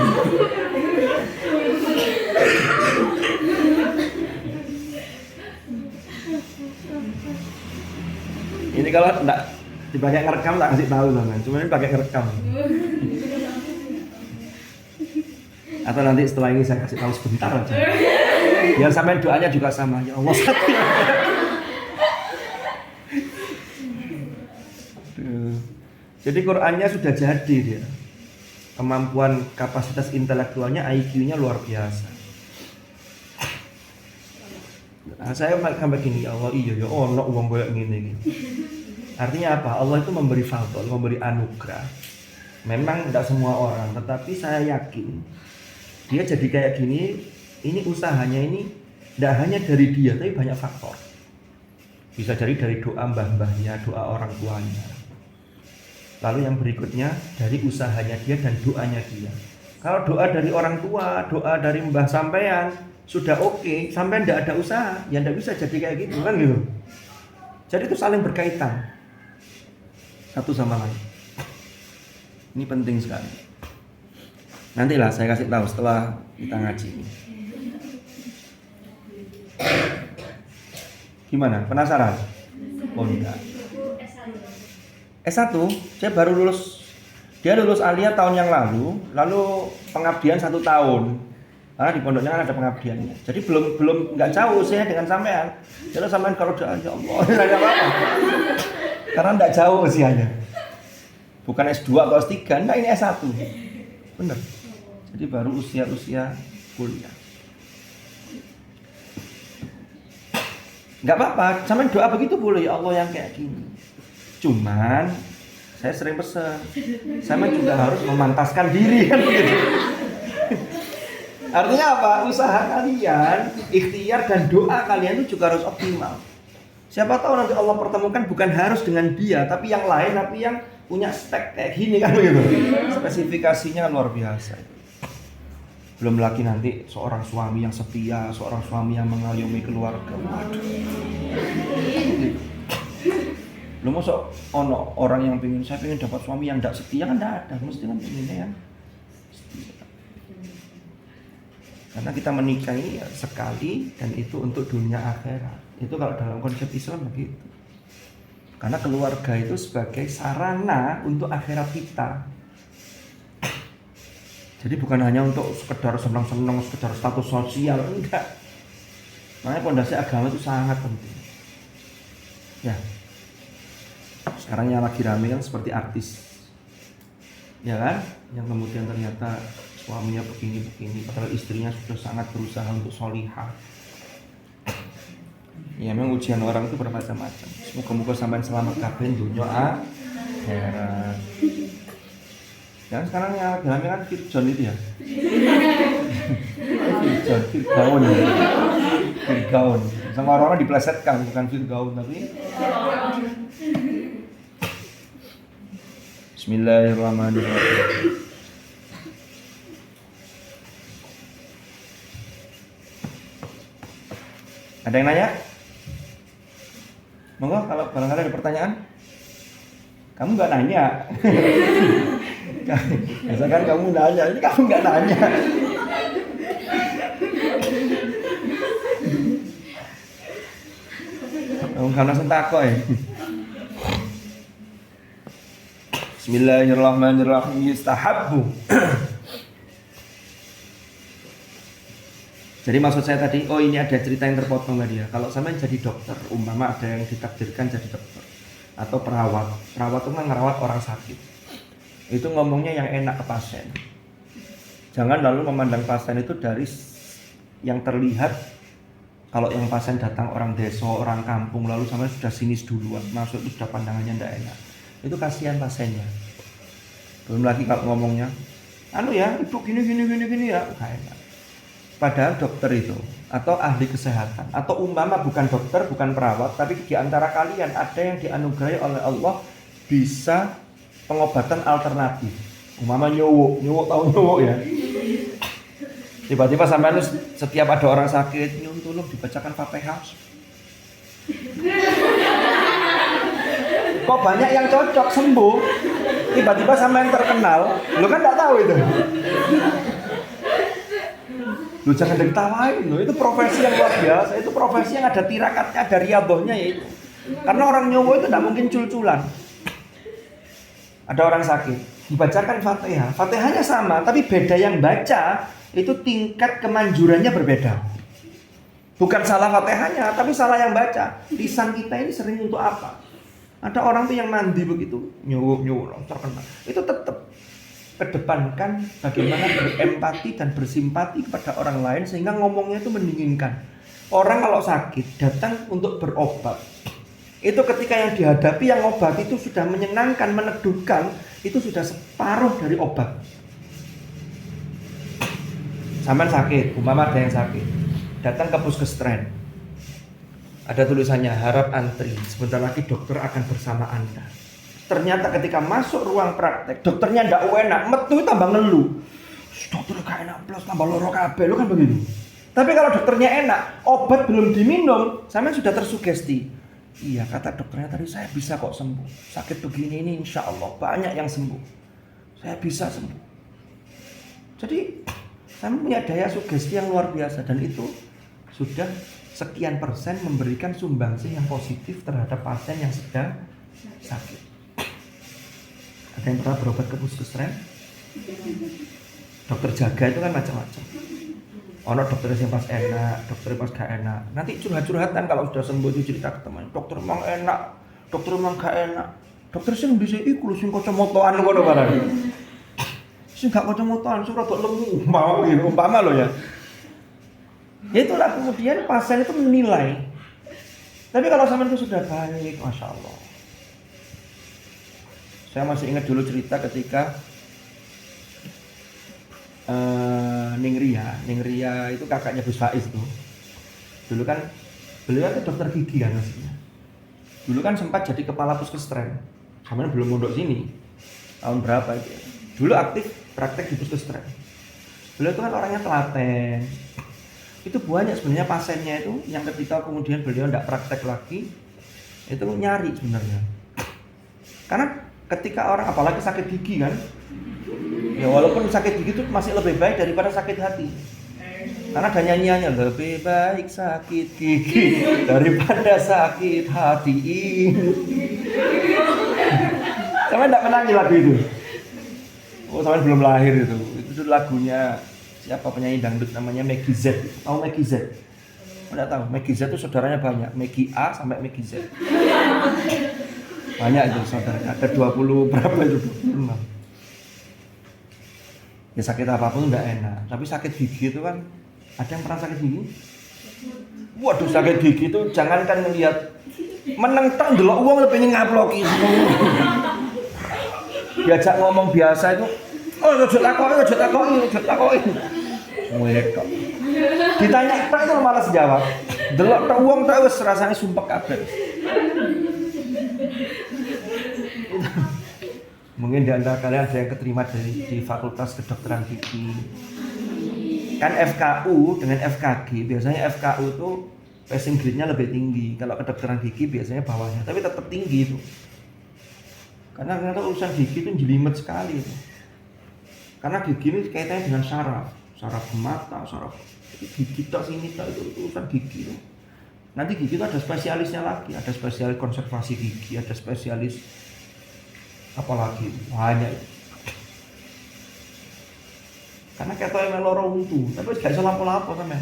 Ini kalau enggak dipakai ngerekam tak kasih tahu sampean. Cuma ini pakai ngerekam. Atau nanti setelah ini saya kasih tahu sebentar aja. Biar sampean doanya juga sama. Ya Allah satu. Jadi Qur'annya sudah jadi dia. Kemampuan kapasitas intelektualnya, IQ-nya luar biasa. Nah, saya sampai gini, ya Allah iya ya ono wong koyo ngene iki. Artinya apa? Allah itu memberi fadl, memberi anugerah. Memang tidak semua orang, tetapi saya yakin dia jadi kayak gini, ini usahanya ini tidak hanya dari dia, tapi banyak faktor. Bisa jadi dari doa mbah-mbahnya, doa orang tuanya. Lalu yang berikutnya dari usahanya dia dan doanya dia. Kalau doa dari orang tua, doa dari mbah sampean sudah oke, sampean tidak ada usaha, ya tidak bisa jadi kayak gitu kan gitu. Jadi itu saling berkaitan satu sama lain. Ini penting sekali. Nantilah saya kasih tahu setelah kita ngaji ini. Gimana? Penasaran? Oh enggak. S1, saya baru lulus. Dia lulus Alia tahun yang lalu pengabdian 1 tahun. Karena di pondoknya kan ada pengabdiannya. Jadi belum nggak jauh saya dengan sampean. Jadi sampean kalau doa ya Allah, tidak apa-apa. Karena nggak jauh usianya. Bukan S2 atau S3, enggak ini S1. Bener. Jadi baru usia kuliah. Nggak apa-apa, sampean doa begitu boleh, ya Allah yang kayak gini. Cuman saya sering pesan, sama juga harus memantaskan diri kan begitu. Artinya apa? Usaha kalian, ikhtiar dan doa kalian itu juga harus optimal. Siapa tahu nanti Allah pertemukan bukan harus dengan dia, tapi yang lain, tapi yang punya spek kayak gini kan begitu. Spesifikasinya luar biasa. Belum lagi nanti seorang suami yang setia, seorang suami yang mengayomi keluarga. Waduh. Lu masuk ono orang yang saya pengen dapat suami yang tidak setia kan tidak ada, mesti kan pengennya yang setia. Karena kita menikah ini ya sekali dan itu untuk dunia akhirat. Itu kalau dalam konsep Islam begitu. Karena keluarga itu sebagai sarana untuk akhirat kita. Jadi bukan hanya untuk sekedar senang-senang, sekedar status sosial, enggak. Makanya pondasi agama itu sangat penting. Ya. Sekarang yang lagi rame kan seperti artis, ya kan? Yang kemudian ternyata suaminya begini-begini, padahal istrinya sudah sangat berusaha untuk solihah. Ya memang ujian orang itu bermacam-macam. Semoga-moga sampean selamat kabeh dunya akhirat. Dan sekarang yang dalamnya kan Firjon itu ya. Firgaun. Firgaun. Sama orang-orang diplesetkan, bukan Firgaun tapi. Bismillahirrahmanirrahim. Ada yang nanya? Monggo kalau barangkali ada pertanyaan. Kamu nggak nanya. Misalkan kamu nanya, ini kamu nggak nanya. Karena sentakok ya. Bismillahirrahmanirrahim. Yustahabbu. Jadi maksud saya tadi, oh ini ada cerita yang terpotong tadi ya. Kalau sampean jadi dokter, umpama ada yang ditakdirkan jadi dokter atau perawat. Perawat itu kan ngerawat orang sakit. Itu ngomongnya yang enak ke pasien. Jangan lalu memandang pasien itu dari yang terlihat. Kalau yang pasien datang orang desa, orang kampung, lalu sampai sudah sinis duluan, masuk itu sudah pandangannya tidak enak. Itu kasihan pasiennya. Belum lagi kalau ngomongnya, ya, ibu gini ya, nggak enak. Padahal dokter itu atau ahli kesehatan atau umpama bukan dokter, bukan perawat, tapi di antara kalian ada yang dianugerahi oleh Allah bisa pengobatan alternatif. Umpama nyuwuk tahu nyuwuk ya. Tiba-tiba sampai setiap ada orang sakit, nyun tolong dibacakan Fatihah. Kok banyak yang cocok sembuh, tiba-tiba sampai yang terkenal, lo kan nggak tahu itu. Lu jangan diketawain lo, itu profesi yang luar biasa, itu profesi yang ada tirakatnya, ada riyadhahnya yaitu. Karena orang nyowo itu tidak mungkin cul-culan. Ada orang sakit, dibacakan Fatihah, Fatihahnya sama, tapi beda yang baca, itu tingkat kemanjurannya berbeda. Bukan salah Fatihahnya, tapi salah yang baca. Lisan kita ini sering untuk apa? Ada orang tuh yang mandi begitu, nyowo terkenal. Itu tetap kedepankan bagaimana berempati dan bersimpati kepada orang lain sehingga ngomongnya itu mendinginkan. Orang kalau sakit datang untuk berobat, itu ketika yang dihadapi yang obat itu sudah menyenangkan, meneduhkan, itu sudah separuh dari obat. Sampai sakit, umpama ada yang sakit, datang ke puskesmas, ada tulisannya harap antri, sebentar lagi dokter akan bersama Anda. Ternyata ketika masuk ruang praktek, dokternya ndak enak, metu tambah ngeluh. Dokter gak enak plus tambah loro kabeh, lo kan begitu. Tapi kalau dokternya enak, obat belum diminum, sampean sudah tersugesti. Iya, kata dokternya tadi saya bisa kok sembuh. Sakit begini ini insya Allah banyak yang sembuh. Saya bisa sembuh. Jadi, saya punya daya sugesti yang luar biasa dan itu sudah sekian persen memberikan sumbangsi yang positif terhadap pasien yang sedang sakit. Ada yang pernah berobat ke puskesmas? Dokter jaga itu kan macam-macam. Ono dokter yang pas enak, dokter pas gak enak. Nanti curhat-curhatan kalau sudah sembuh itu cerita ke teman. Dokter emang enak, dokter emang gak enak. Dokter sing bisa iku sing kacamataan ngono barang. Sing gak kacamataan sing rada lemu, mau gitu umpama lo ya. Ya itulah kemudian pasien itu menilai. Tapi kalau sampean itu sudah baik, Masya Allah. Saya masih ingat dulu cerita ketika Ning Ria itu kakaknya Gus Faiz tuh. Dulu kan beliau itu dokter gigi kan maksudnya. Dulu kan sempat jadi kepala puskesmas. Sampean belum mondok sini. Tahun berapa itu? Dulu aktif praktek di puskesmas. Beliau itu kan orangnya telaten. Itu banyak sebenarnya pasiennya itu yang ketika kemudian beliau tidak praktek lagi itu nyari sebenarnya. Karena ketika orang apalagi sakit gigi kan, ya walaupun sakit gigi itu masih lebih baik daripada sakit hati. Karena ada nyanyiannya, lebih baik sakit gigi daripada sakit hati ini. Sampai tidak menangi lagu itu. Oh, sampai belum lahir itu. Itu lagunya siapa penyanyi dangdut namanya Meggy Z. Tahu Meggy Z? Tidak tahu. Meggy Z itu saudaranya banyak. Meggy A sampai Meggy Z. Banyak itu saudaranya. Ada 20 berapa itu? 26. Ya sakit apapun enggak enak. Tapi sakit gigi itu kan, ada yang pernah sakit gigi? Waduh, sakit gigi itu jangankan melihat meneng tak ndelok wong lebih ngaploki. Diajak ngomong biasa itu, oh ojo takoki. Wedok. Ditanya tak itu malas jawab. Delok tok wong tak wis rasane sumpek kabeh. Mungkin di antara kalian ada yang keterima di Fakultas Kedokteran Gigi. Kan FKU dengan FKG, biasanya FKU itu passing grade-nya lebih tinggi. Kalau kedokteran gigi biasanya bawahnya, tapi tetap tinggi itu. Karena ternyata urusan gigi itu jelimet sekali itu. Karena gigi ini kaitannya dengan saraf mata, saraf gigi tak sini tak itu urusan gigi itu. Nanti gigi itu ada spesialisnya lagi, ada spesialis konservasi gigi, ada spesialis apalagi banyak itu. Karena ketoke meloro untu, tapi gak iso lapo-lapo sampe.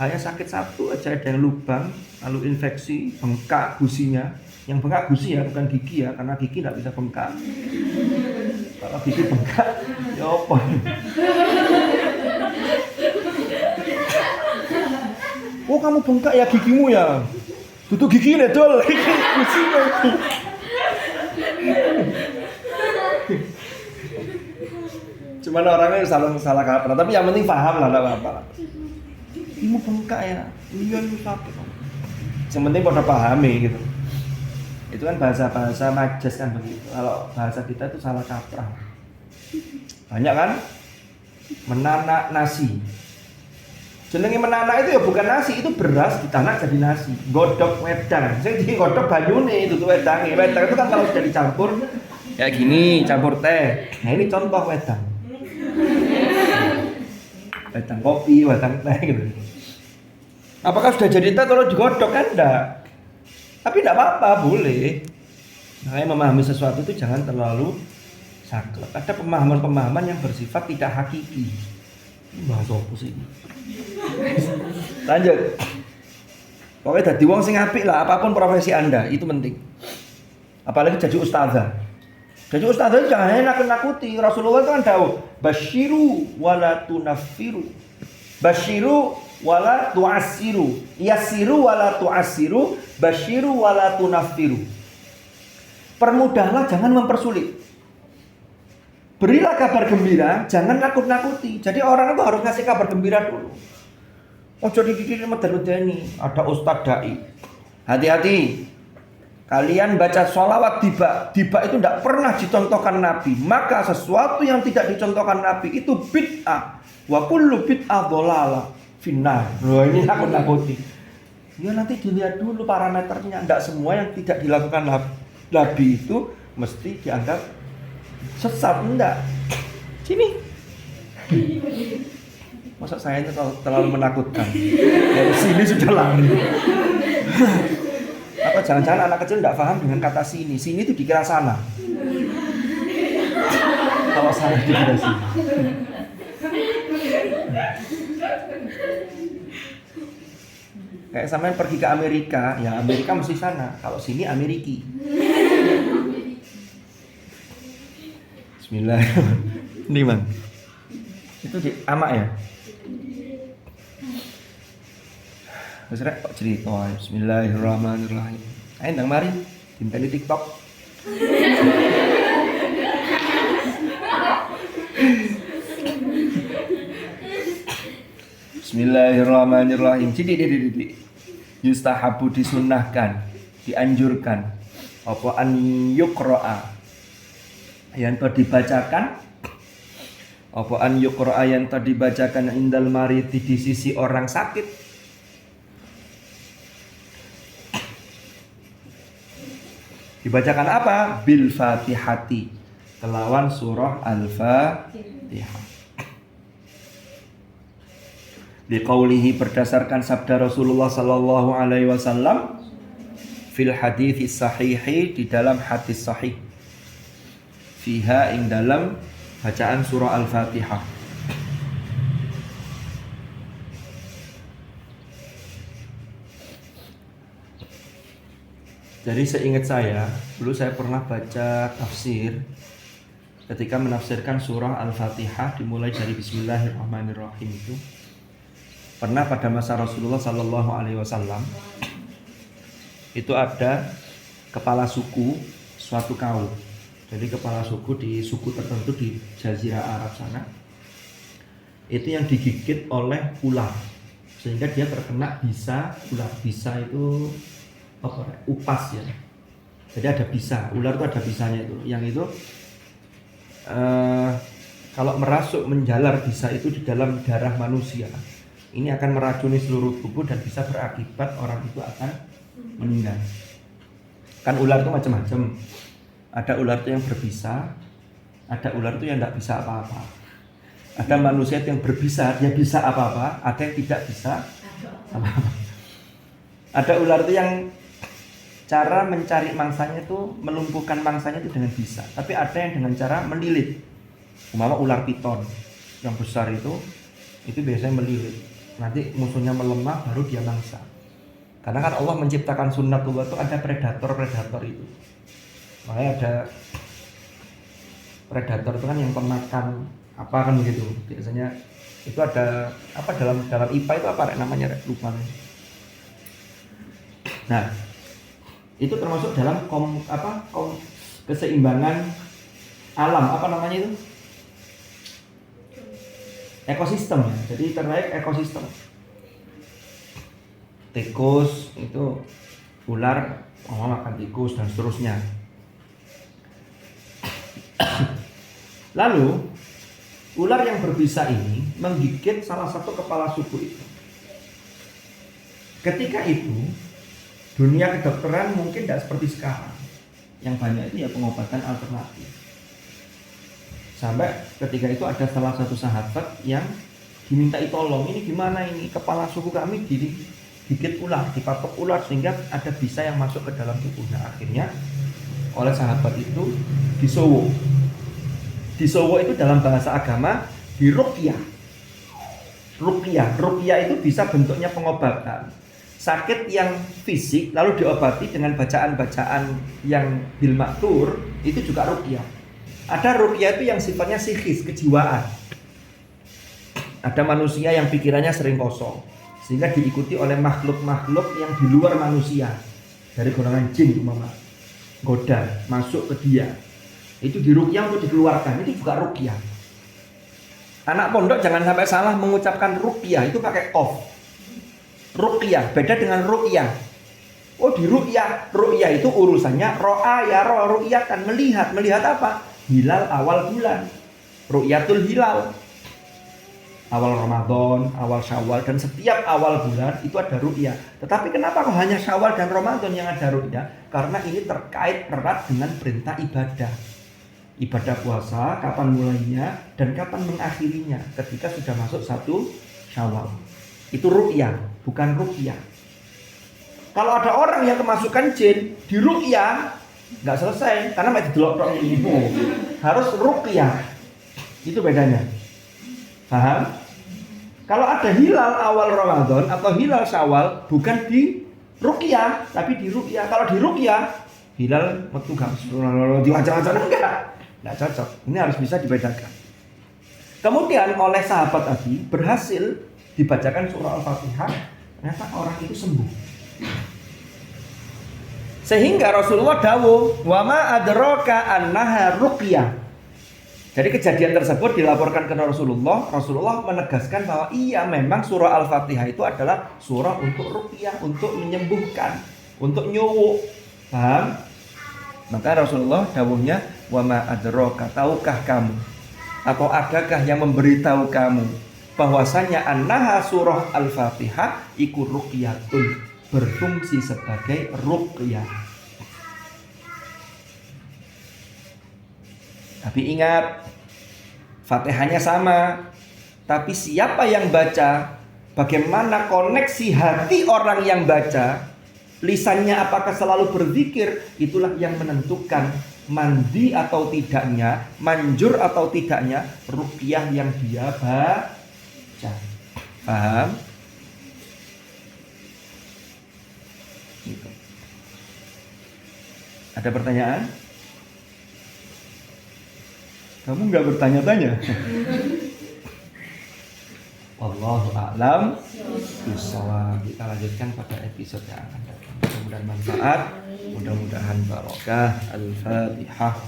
Hanya sakit satu aja, ada yang lubang, lalu infeksi, bengkak gusinya. Yang bengkak gusi ya, bukan gigi ya, karena gigi tidak bisa bengkak. Kalau gigi bengkak, ya apa? Oh kamu bengkak ya gigimu ya? Tutup gigi nih dol, gusinya itu. Cuman orangnya salah kaprah, tapi yang penting paham lah, enggak apa-apa. Imu bengkak ya, iya lu sakit. Yang penting pada pahami gitu. Itu kan bahasa majas kan begitu. Kalau bahasa kita itu salah kaprah. Banyak kan? Menanak nasi. Jenenge menanak itu ya bukan nasi, itu beras ditanak jadi nasi. Godhog wedang. Sing digodhog banyune itu tuh wedange. Wedang itu kan kalau sudah dicampur kayak gini, campur teh. Nah ini contoh wedang. Wedang kopi, wedang teh gitu. Apakah sudah jadi teh kalau digodhog kan enggak? Tapi enggak apa-apa, boleh. Makanya memahami sesuatu itu jangan terlalu saklek. Ada pemahaman-pemahaman yang bersifat tidak hakiki. Ini bahasa apa sih ini? Lanjut. Pokoknya dadi wong sing apik lah, apapun profesi Anda, itu penting. Apalagi jadi ustazah. Jadi ustazah itu jangan hanya nakut-nakuti. Rasulullah itu kan dawuh, basyiru wala tunaffiru. Basyiru wala tu'assiru. Yassiru wala tu'assiru, basyiru wala tunaffiru. Permudahlah, jangan mempersulit. Berilah kabar gembira, jangan nakut-nakuti. Jadi orang itu harus ngasih kabar gembira dulu. Ojo dikikirin medeni, ada ustadz dai. Hati-hati. Kalian baca sholawat tiba itu tidak pernah dicontohkan Nabi. Maka sesuatu yang tidak dicontohkan Nabi itu bid'ah. Wa kullu bid'ah dhalalah finnar. Loh ini nakut-nakuti. Ya nanti dilihat dulu parameternya. Tidak semua yang tidak dilakukan Nabi itu mesti dianggap sesat. Enggak. Sini. Masa saya itu terlalu menakutkan. Dari sini sudah lari. Apa jangan-jangan anak kecil tidak paham dengan kata sini. Sini itu dikira sana. Kalau sana dikira sini. Kayak sampean pergi ke Amerika, ya Amerika mesti sana. Kalau sini Ameriki. Bismillahirrahmanirrahim. Ini Bang. Itu di amak ya? Wes rek kok cerita. Bismillahirrahmanirrahim. Ayo ndang mari dinteni TikTok. Bismillahirrahmanirrahim. Didik. Yustahabu disunnahkan, dianjurkan. Apa an yuqra'a. Yang to dibacakan. Apa an yuqra'a yang to dibacakan indal maridi di sisi orang sakit. Dibacakan apa? Bil Fatihati. Kelawan surah Al-Fatihah. Liqaulihi berdasarkan sabda Rasulullah sallallahu alaihi wasallam fil hadits sahihi di dalam hadis sahih. Fiha ing dalam bacaan surah Al-Fatihah. Jadi seingat saya, dulu saya pernah baca tafsir ketika menafsirkan surah Al-Fatihah dimulai dari Bismillahirrahmanirrahim itu. Pernah pada masa Rasulullah Sallallahu Alaihi Wasallam itu ada kepala suku suatu kaum. Jadi kepala suku di suku tertentu di Jazirah Arab sana itu yang digigit oleh ular sehingga dia terkena bisa. Ular bisa itu apa? Upas ya. Jadi ada bisa, ular itu ada bisanya itu. Yang itu kalau merasuk menjalar bisa itu di dalam darah manusia, ini akan meracuni seluruh tubuh dan bisa berakibat orang itu akan meninggal. Kan ular itu macam-macam. Ada ular itu yang berbisa, ada ular itu yang tidak bisa apa-apa. Ada manusia itu yang berbisa, dia bisa apa-apa, ada yang tidak bisa apa-apa. Ada ular itu yang cara mencari mangsanya itu melumpuhkan mangsanya itu dengan bisa, tapi ada yang dengan cara melilit. Umpama ular piton yang besar itu biasanya melilit. Nanti musuhnya melemah baru dia mangsa. Karena kan Allah menciptakan sunnatullah itu ada predator itu. Makanya ada predator itu kan yang pemakan apa kan begitu. Biasanya itu ada apa dalam IPA itu apa namanya lupa. Nah, itu termasuk dalam keseimbangan alam, apa namanya itu? Ekosistem ya. Jadi terkait ekosistem. Tikus itu ular makan tikus dan seterusnya. Lalu ular yang berbisa ini menggigit salah satu kepala suku itu. Ketika itu dunia kedokteran mungkin tidak seperti sekarang. Yang banyak itu ya pengobatan alternatif. Sampai ketika itu ada salah satu sahabat yang dimintai tolong, ini gimana ini kepala suku kami digigit ular, dipatok ular sehingga ada bisa yang masuk ke dalam tubuhnya. Akhirnya oleh sahabat itu disowo. Disowo itu dalam bahasa agama diruqyah. Ruqyah itu bisa bentuknya pengobatan. Sakit yang fisik lalu diobati dengan bacaan-bacaan yang bil maktur, itu juga ruqyah. Ada ruqyah itu yang sifatnya psikis, kejiwaan. Ada manusia yang pikirannya sering kosong sehingga diikuti oleh makhluk-makhluk yang di luar manusia dari golongan jin umpama goda masuk ke dia. Itu diruqyah untuk dikeluarkan, itu juga ruqyah. Anak pondok jangan sampai salah mengucapkan ruqyah, itu pakai qaf. Ruqyah beda dengan ruqyah. Oh, di ruqyah itu urusannya ro'a ya ruqyah kan melihat apa? Hilal awal bulan. Ru'yatul hilal. Awal Ramadan, awal Syawal, dan setiap awal bulan itu ada ruqyah. Tetapi kenapa kok hanya Syawal dan Ramadan yang ada ruqyah? Karena ini terkait erat dengan perintah ibadah. Ibadah puasa, kapan mulainya dan kapan mengakhirinya ketika sudah masuk 1 Syawal. Itu ruqyah, bukan ruqyah. Kalau ada orang yang kemasukan jin di ruqyah, nggak selesai karena masih delok ini. Harus ruqyah. Itu bedanya. Paham? Kalau ada hilal awal Ramadan atau hilal Syawal bukan di ruqyah, tapi di ruqyah. Kalau di ruqyah hilal metu gak diwaca-waca enggak cocok. Ini harus bisa dibedakan. Kemudian oleh sahabat tadi berhasil dibacakan surah Al-Fatihah, ternyata orang itu sembuh. Sehingga Rasulullah dawuh, "Wa ma adraka annaha ruqyah." Jadi kejadian tersebut dilaporkan ke Rasulullah. Rasulullah menegaskan bahwa iya memang surah Al-Fatihah itu adalah surah untuk ruqyah, untuk menyembuhkan, untuk nyuwuk. Paham? Maka Rasulullah dawuhnya, "Wa ma adraka, tahukah kamu atau adakah yang memberitahu kamu bahwasanya annaha surah Al-Fatihah iku ruqyatun, berfungsi sebagai ruqyah." Tapi ingat, Fatihahnya sama, tapi siapa yang baca, bagaimana koneksi hati orang yang baca, lisannya apakah selalu berzikir, itulah yang menentukan mandi atau tidaknya, manjur atau tidaknya ruqyah yang dia baca. Paham? Gitu. Ada pertanyaan? Kamu nggak bertanya-tanya? Wallahu a'lam. Bismillah. Kita lanjutkan pada episode yang akan datang. Mudah-mudahan manfaat, mudah-mudahan barokah. Al-Fatihah.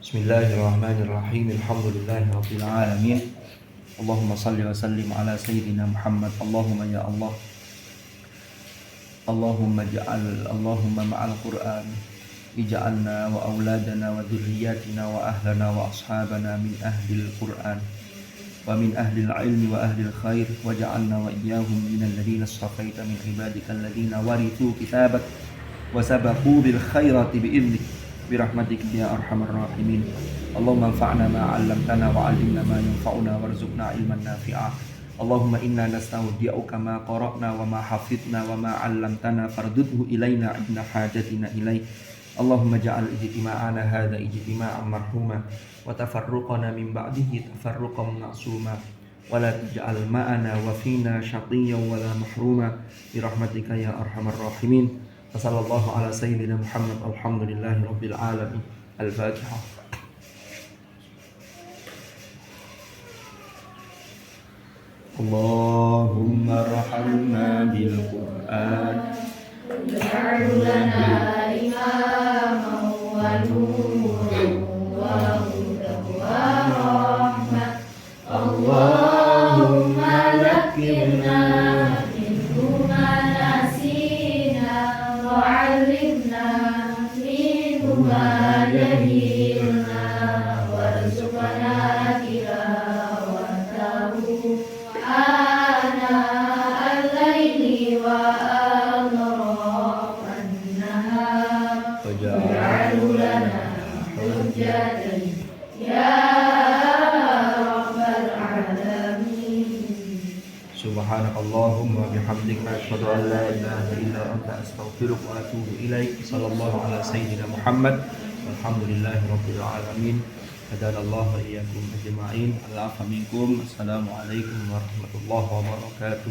Bismillahirrahmanirrahim. Alhamdulillahirabbil alamin. Allahumma salli wa sallim ala sayyidina Muhammad. Allahumma ya Allah. Allahumma ma'al Qur'an ij'alna wa auladana wa dhurriyyatina wa ahlana wa ashabana min ahlil Qur'an wa min ahlil ilmi wa ahlil khair waj'alna wa iyyahum minal ladzina astafaita min ibadikal ladzina warithu kitabak wa sabaqu bil khairati bi'idnik birahmatika ya arhamar rahimin. Allahumma anfa'na ma 'allamtana wa 'allimna ma yanfa'una warzuqna ilman nafi'a. Allahumma inna nastaudi'uka ma qara'na wa ma hafidna wa ma 'allamtana fardudhu ilaina 'inda hajatina ilaih. Allahumma ja'al ijtima'ana hadha ijtima'an marhuma wa tafarruqana min ba'dihi tafarruqan ma'suma wa la taj'al ma'ana wa fina syaqiyyan wa la mahruma bi rahmatika ya arhamar rahimin. Wa sallallahu ala sayyidina Muhammad. Alhamdulillahi rabbil alamin. Al-Fatihah. Allahumma arhamna bil Qur'an waj'alhu lana imaman wa nuran wa hudan wa rahmah. Allahumma dhakkirna minhu ma nasina wa 'allimna minhu ma jahilna warzuqna tilawatahu ana al-laili wa atrafan nahar waj'alhu lana hujjatan ya rabbal alamin. Subhanakallahumma bihamdika asyhadu an la ilaha illa anta astaghfiruka wa atubu ilaik. Sallallahu ala sayyidina Muhammad. Alhamdulillahi rabbil alamin. Hadanallahu wa iyyakum ajma'in. Al-'afwa minkum. Assalamualaikum warahmatullahi wabarakatuh.